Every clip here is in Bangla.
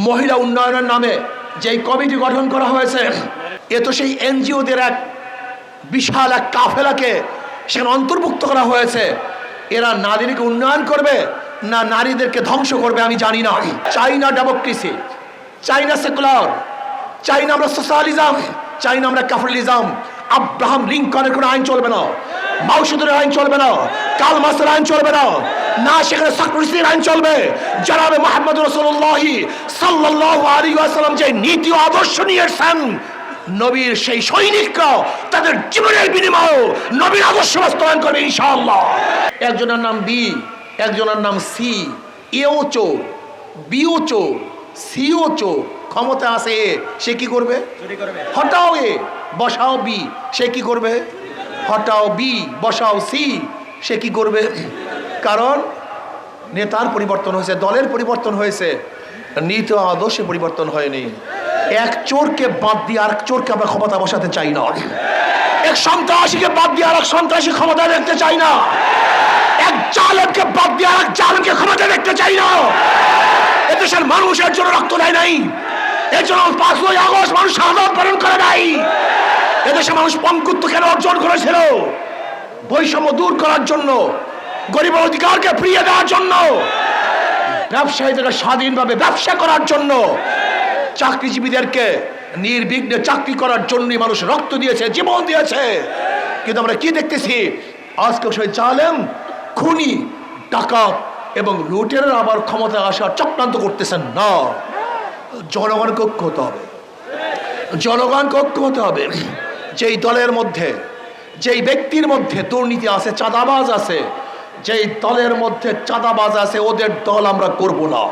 মহিলা উন্নয়নের নামে যেই কমিটি গঠন করা হয়েছে, এ তো সেই এনজিওদের এক বিশাল এক কাফেলাকে সেখানে অন্তর্ভুক্ত করা হয়েছে। এরা নারীদেরকে উন্নয়ন করবে না নারীদেরকে ধ্বংস করবে আমি জানি না। চাই না ডেমোক্রেসি, চাই না সেকুলার, চাই না আমরা সোশ্যালিজম, চাই না আমরা ক্যাপিটালিজম। আব্রাহাম লিঙ্কনের কোনো আইন চলবে না, মাও সেতুরের আইন চলবে না, কার্ল মার্ক্সের আইন চলবে না, না সেখানে সক্রেটিসের আইন চলবে। জনাবে মুহাম্মদ রাসূলুল্লাহ সাল্লাল্লাহু আলাইহি ওয়াসাল্লাম যে নীতি ও আদর্শ নিয়ে এসেছেন, নবীর সেই সৈনিকরা তাদের জীবনের বিনিময়ে নবীর আদর্শ বাস্তবায়ন করবে ইনশাআল্লাহ। একজনের নাম বি, একজনের নাম সি। এও চোর, বিও চোর, সিও চোর। ক্ষমতা আছে এ, সে কি করবে? হটাও এ, বসাও বি, সে কি করবে? হটাও বি, বসাও সি, সে কি করবে? কারণ নেতার পরিবর্তন হয়েছে, দলের পরিবর্তন হয়েছে, নীতি আদর্শে পরিবর্তন হয়নি। এক চোরকে বাদ দিয়ে আরেক চোরকে আমরা ক্ষমতা বসাতে চাই না। এক সন্ত্রাসীকে বাদ দিয়ে আরেক সন্ত্রাসী ক্ষমতা দেখতে চাই না। এক জালেমকে বাদ দিয়ে আরেক জালেমকে ক্ষমতা দেখতে চাই না। এদেশের মানুষের জন্য রক্ত দেয় নাই, এর জন্য 5ই আগস্ট মানুষ শাহাদাত বরণ করে নাই। এদেশের মানুষ পঙ্গুত্ব কেন অর্জন করেছিল? বৈষম্য দূর করার জন্য, গরিবের অধিকারকে ফিরিয়ে দেওয়ার জন্য, ব্যবসায়ীদেরকে স্বাধীনভাবে ব্যবসা করার জন্য, চাকরিজীবীদেরকে নির্বিঘ্নে চাকরি করার জন্যই মানুষ রক্ত দিয়েছে, জীবন দিয়েছে। কিন্তু আমরা কি দেখতেছি? আজকে সেই জালেম, খুনি, ডাকাত এবং লুটেরা আবার ক্ষমতা আসার চক্রান্ত করতেছেন। না, জনগণকে ঐক্য হতে হবে, জনগণকে ঐক্য হতে হবে। যেই দলের মধ্যে, যেই ব্যক্তির মধ্যে দুর্নীতি আছে, চাঁদাবাজ আছে, যেই দলের মধ্যে চাঁদাবাজ আছে, ওদের দল আমরা করব না,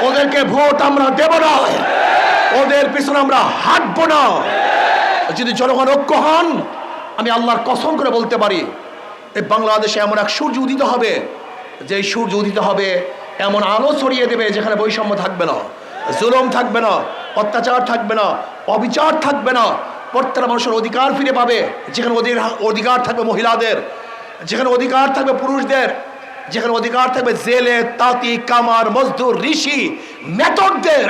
ওদেরকে ভোট আমরা দেব না, ওদের পিছনে আমরা হাঁটবো না। যদি জনগণ ঐক্য হন, আমি আল্লাহর কসম করে বলতে পারি, এই বাংলাদেশে এমন এক সূর্য উদিত হবে, যে সূর্য উদিত হবে এমন আলো ছড়িয়ে দেবে যেখানে বৈষম্য থাকবে না, জুলুম থাকবে না, অত্যাচার থাকবে না, অবিচার থাকবে না। প্রত্যেকটা মানুষের অধিকার ফিরে পাবে। যেখানে অধিকার থাকবে মহিলাদের, যেখানে অধিকার থাকবে পুরুষদের, যেখানে অধিকার থাকবে জেলে, তাঁতি, কামার, মজদুর, ঋষি, মেথরদের,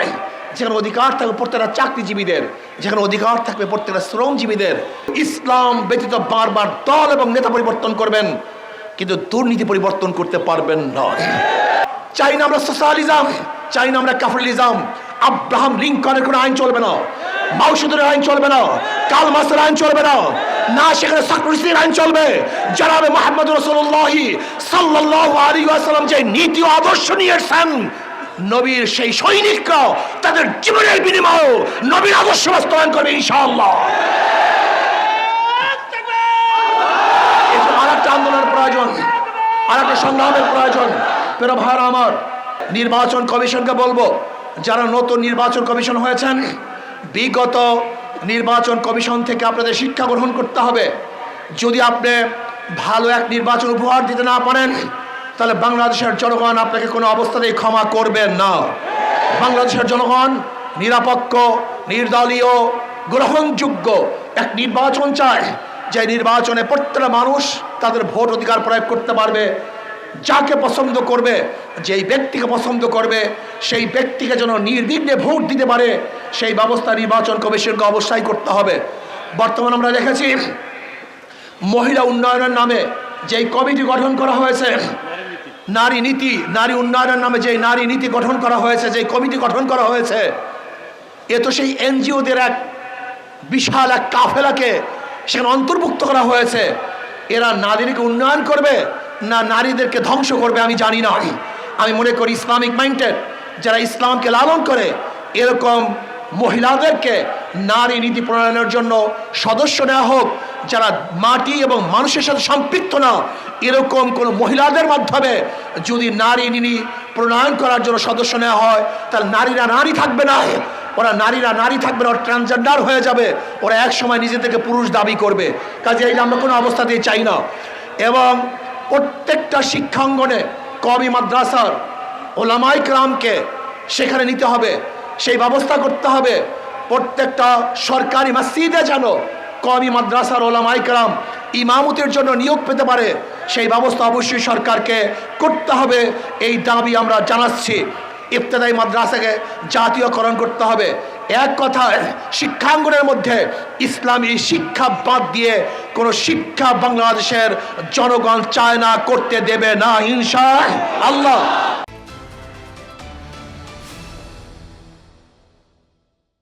যেখানে অধিকার থাকবে প্রত্যেকটা চাকরিজীবীদের, যেখানে অধিকার থাকবে প্রত্যেকটা শ্রমজীবীদের। ইসলাম ব্যতীত বারবার দল এবং নেতা পরিবর্তন করবেন, কিন্তু দুর্নীতি পরিবর্তন করতে পারবেন না। চাই না আমরা সোশ্যালিজম, চাই না আমরা ক্যাপিটালিজম। আব্রাহাম লিঙ্কনের কোনো আইন চলবে না, মাও সেতুরের আইন চলবে না, কার্ল মার্ক্সের আইন চলবে না, না সেখানে সক্রেটিসের আইন চলবে। জনাবে মুহাম্মদ রাসূলুল্লাহ সাল্লাল্লাহু আলাইহি ওয়াসাল্লাম যে নীতি ও আদর্শ নিয়ে এসেছেন, নবীর সেই সৈনিকরা তাদের জীবনের বিনিময়ে নবীর আদর্শ বাস্তবায়ন করবে ইনশাআল্লাহ। আরেকটা আন্দোলনের প্রয়োজন, আরেকটা সংগ্রামের প্রয়োজন। প্রিয় ভাইরা আমার, নির্বাচন কমিশনকে বলবো, যারা নতুন নির্বাচন কমিশন হয়েছেন, বিগত নির্বাচন কমিশন থেকে আপনাদের শিক্ষা গ্রহণ করতে হবে। যদি আপনি ভালো এক নির্বাচন উপহার দিতে না পারেন, তাহলে বাংলাদেশের জনগণ আপনাকে কোনো অবস্থাতেই ক্ষমা করবেন না। বাংলাদেশের জনগণ নিরপেক্ষ, নির্দলীয়, গ্রহণযোগ্য এক নির্বাচন চায়, যে নির্বাচনে প্রত্যেকটা মানুষ তাদের ভোট অধিকার প্রয়োগ করতে পারবে। যাকে পছন্দ করবে, যেই ব্যক্তিকে পছন্দ করবে, সেই ব্যক্তিকে যেন নির্বিঘ্নে ভোট দিতে পারে, সেই ব্যবস্থা নির্বাচন কমিশনকে অবশ্যই করতে হবে। বর্তমানে আমরা দেখেছি মহিলা উন্নয়নের নামে যেই কমিটি গঠন করা হয়েছে, নারী নীতি, নারী উন্নয়নের নামে যেই নারী নীতি গঠন করা হয়েছে, যেই কমিটি গঠন করা হয়েছে, এ তো সেই এনজিওদের এক বিশাল এক কাফেলাকে সেখানে অন্তর্ভুক্ত করা হয়েছে। এরা নারীদেরকে উন্নয়ন করবে না নারীদেরকে ধ্বংস করবে আমি জানি না। আমি মনে করি ইসলামিক মাইন্ডেড যারা ইসলামকে লালন করে, এরকম মহিলাদেরকে নারী নীতি প্রণয়নের জন্য সদস্য নেওয়া হোক। যারা মাটি এবং মানুষের সাথে সম্পৃক্ত না, এরকম কোনো মহিলাদের মাধ্যমে যদি নারী নীতি প্রণয়ন করার জন্য সদস্য নেওয়া হয়, তাহলে নারীরা নারী থাকবে না, ওরা নারীরা নারী থাকবে না, ওরা ট্রান্সজেন্ডার হয়ে যাবে, ওরা এক সময় নিজেদেরকে পুরুষ দাবি করবে। কাজে এই আমরা কোনো অবস্থাতেই চাই না। এবং প্রত্যেকটা শিক্ষাঙ্গনে কওমি মাদ্রাসার ওলামায়ে কেরামকে সেখানে নিতে হবে, সেই ব্যবস্থা করতে হবে। প্রত্যেকটা সরকারি মসজিদে যেন কওমি মাদ্রাসার ওলামায়ে কেরাম ইমামতের জন্য নিয়োগ পেতে পারে, সেই ব্যবস্থা অবশ্যই সরকারকে করতে হবে। এই দাবি আমরা জানাচ্ছি। ইবতেদায়ী মাদ্রাসাকে জাতীয়করণ করতে হবে। এক কথা, শিক্ষাঙ্গনের মধ্যে ইসলামী শিক্ষা বাদ দিয়ে কোনো শিক্ষা বাংলাদেশের জনগণ চায় না, করতে দেবে না ইনশাআল্লাহ।